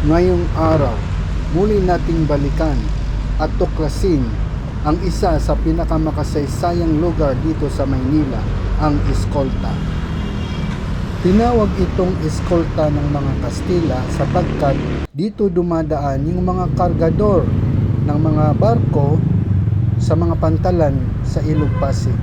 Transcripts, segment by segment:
Ngayong araw, muli nating balikan at tuklasin ang isa sa pinakamakasaysayang lugar dito sa Maynila, ang Escolta. Tinawag itong Escolta ng mga Kastila sapagkat dito dumadaan yung mga kargador ng mga barko sa mga pantalan sa Ilog Pasig.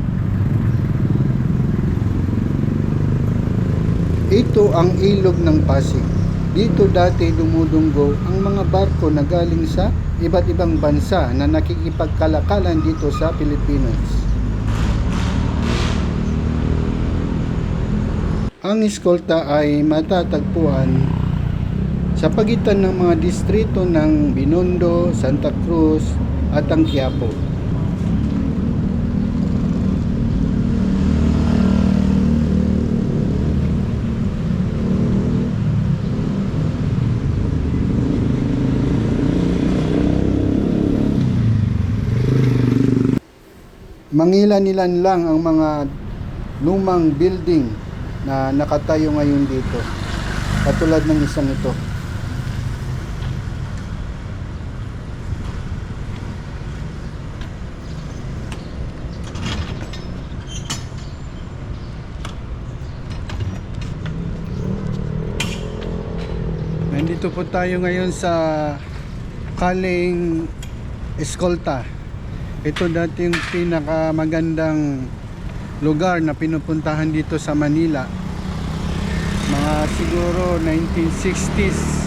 Ito ang ilog ng Pasig. Dito dati dumudunggo ang mga barko na galing sa iba't ibang bansa na nakikipagkalakalan dito sa Pilipinas. Ang Escolta ay matatagpuan sa pagitan ng mga distrito ng Binondo, Santa Cruz at ang Quiapo. Mangilan-ilan lang ang mga lumang building na nakatayo ngayon dito, katulad ng isang ito. Nandito po tayo ngayon sa Kaling Escolta. Ito dati yung pinakamagandang lugar na pinupuntahan dito sa Manila. Mga siguro 1960s,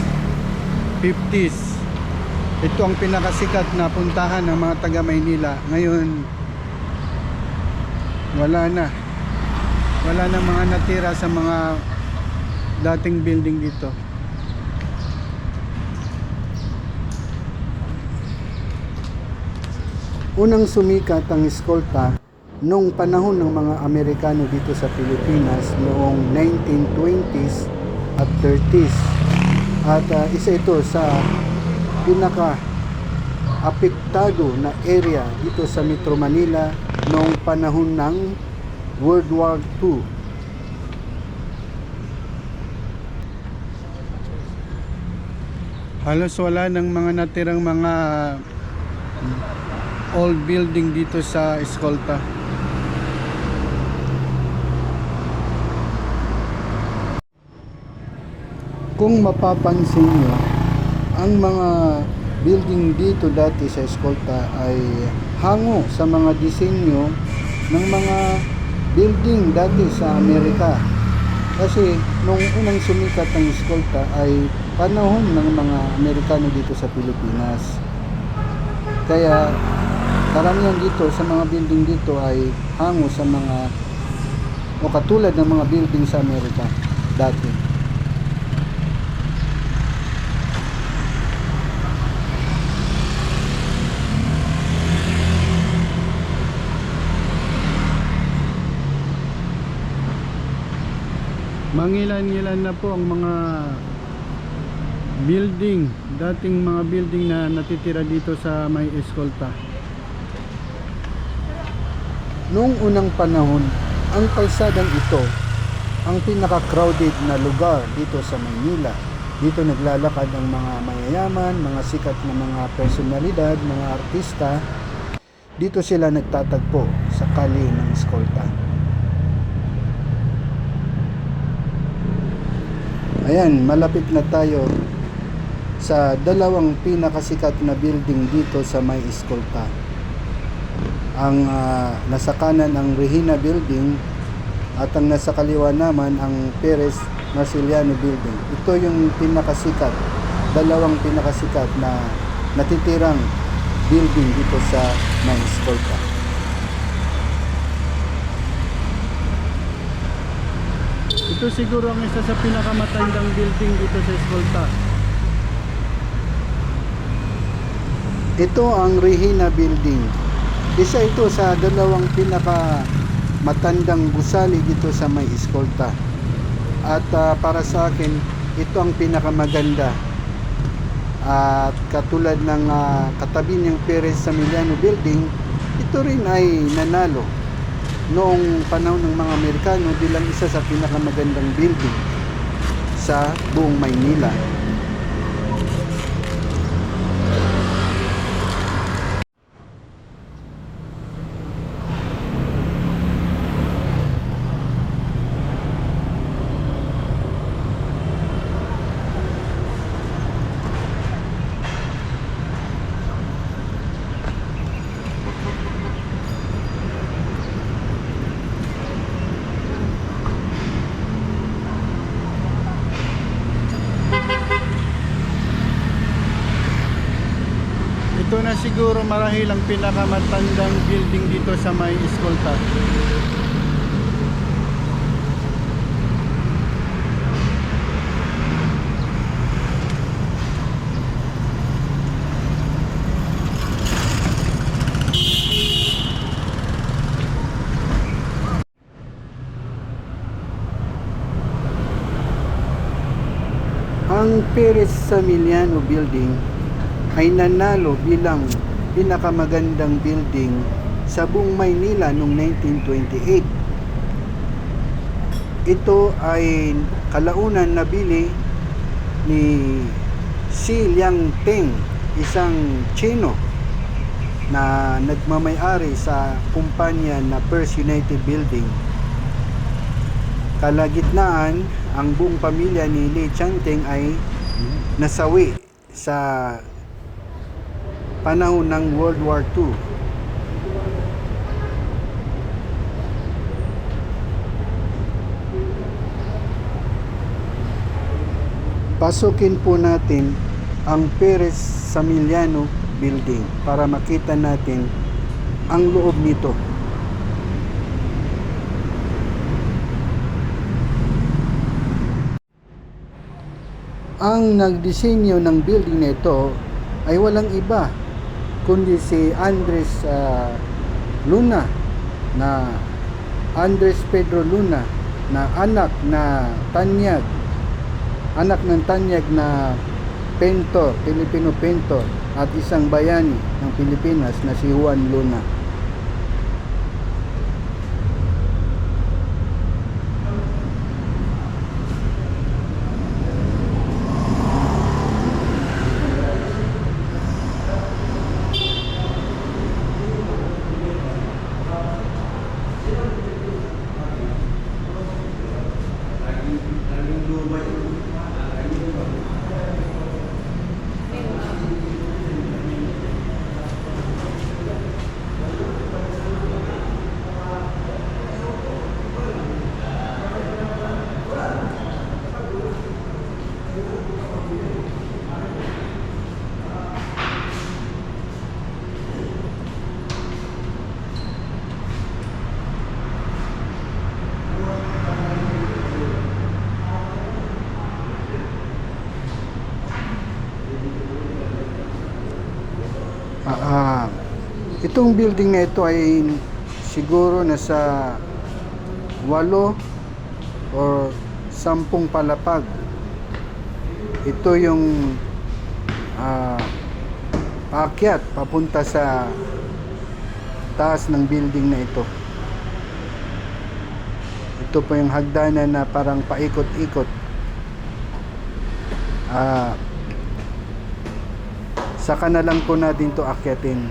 50s. Ito ang pinakasikat na puntahan ng mga taga Maynila. Ngayon, wala na. Wala na mga natira sa mga dating building dito. Unang sumikat ang Escolta noong panahon ng mga Amerikano dito sa Pilipinas noong 1920s at 30s. At isa ito sa pinaka-apektado na area dito sa Metro Manila noong panahon ng World War II. Halos wala ng mga natirang mga old building dito sa Escolta. Kung mapapansin nyo, ang mga building dito dati sa Escolta ay hango sa mga disenyo ng mga building dati sa Amerika. Kasi nung unang sumikat ang Escolta ay panahon ng mga Amerikano dito sa Pilipinas. Kaya karamihan dito sa mga building dito ay hango sa mga o katulad ng mga building sa Amerika dati. Mangilan-ilan na po ang mga building, dating mga building na natitira dito sa may Escolta. Noong unang panahon, ang kalsadang ito ang pinaka-crowded na lugar dito sa Maynila. Dito naglalakad ang mga mayayaman, mga sikat na mga personalidad, mga artista. Dito sila nagtatagpo sa kalye ng Escolta. Ayan, malapit na tayo sa dalawang pinakasikat na building dito sa may Escolta. Ang nasa kanan ang Regina Building at ang nasa kaliwa naman ang Perez Marceliano Building. Ito yung pinakasikat, dalawang pinakasikat na natitirang building dito sa may Escolta. Ito siguro ang isa sa pinakamatandang building dito sa Escolta. Ito ang Regina Building. Isa ito sa dalawang pinakamatandang gusali dito sa may Escolta. At para sa akin, ito ang pinakamaganda. At katulad ng katabi niyang Perez Samiliano Building, ito rin ay nanalo noong panahon ng mga Amerikano bilang isa sa pinakamagandang building sa buong Maynila. na siguro marahil ang pinakamatandang building dito sa may Escolta. Ang Perez Samiliano Building ay nanalo bilang pinakamagandang building sa buong Maynila noong 1928. Ito ay kalaunan nabili ni Si Liangteng, isang Chino na nagmamay-ari sa kumpanya na First United Building. Kalagitnaan, ang buong pamilya ni Li Changteng ay nasawi sa panahon ng World War II. Pasukin po natin ang Perez Samiliano Building para makita natin ang loob nito. Ang nagdisenyo ng building na ito ay walang iba kundi si Andres Luna, na Andres Pedro Luna, na anak ng tanyag na pentor, Filipino pentor at isang bayani ng Pilipinas na si Juan Luna. Itong building na ito ay siguro nasa 8 or 10 palapag. Ito yung paakyat papunta sa taas ng building na ito. Ito po yung hagdanan na parang paikot-ikot. Saka na lang po natin to akyatin.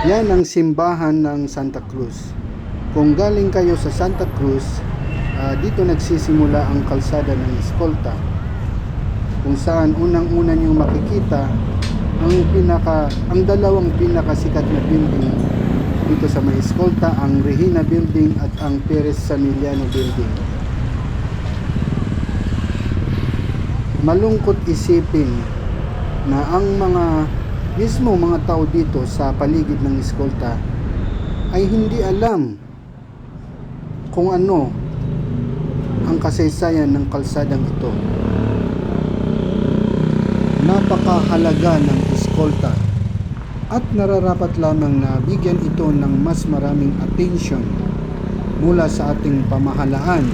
Yan ang simbahan ng Santa Cruz. Kung galing kayo sa Santa Cruz, dito nagsisimula ang kalsada ng Escolta, kung saan unang-una niyong makikita ang dalawang pinakasikat na building dito sa may Escolta, ang Regina Building at ang Perez Samiliano Building. malungkot isipin na ang mga tao dito sa paligid ng Escolta ay hindi alam kung ano ang kasaysayan ng kalsadang ito. Napakahalaga ng Escolta at nararapat lamang na bigyan ito ng mas maraming atensyon mula sa ating pamahalaan,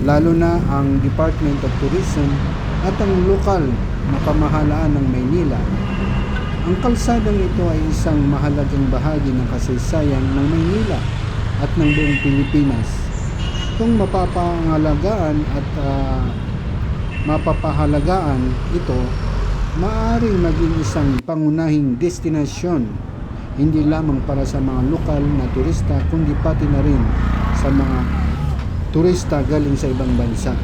lalo na ang Department of Tourism at ang lokal na pamahalaan ng Maynila. Ang kalsadang ito ay isang mahalagang bahagi ng kasaysayan ng Maynila at ng buong Pilipinas. Kung mapapangalagaan at mapapahalagaan ito, maaaring maging isang pangunahing destinasyon hindi lamang para sa mga lokal na turista kundi pati na rin sa mga turista galing sa ibang bansa.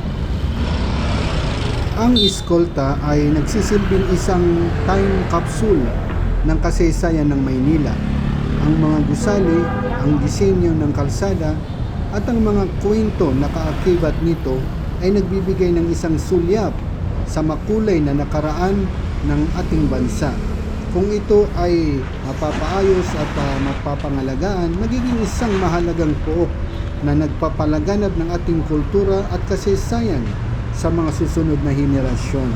Ang Escolta ay nagsisilbing isang time capsule ng kasaysayan ng Maynila. Ang mga gusali, ang disenyo ng kalsada at ang mga kwento na kaakibat nito ay nagbibigay ng isang sulyap sa makulay na nakaraan ng ating bansa. Kung ito ay mapapaayos at mapapangalagaan, magiging isang mahalagang pook na nagpapalaganap ng ating kultura at kasaysayan sa mga susunod na henerasyon.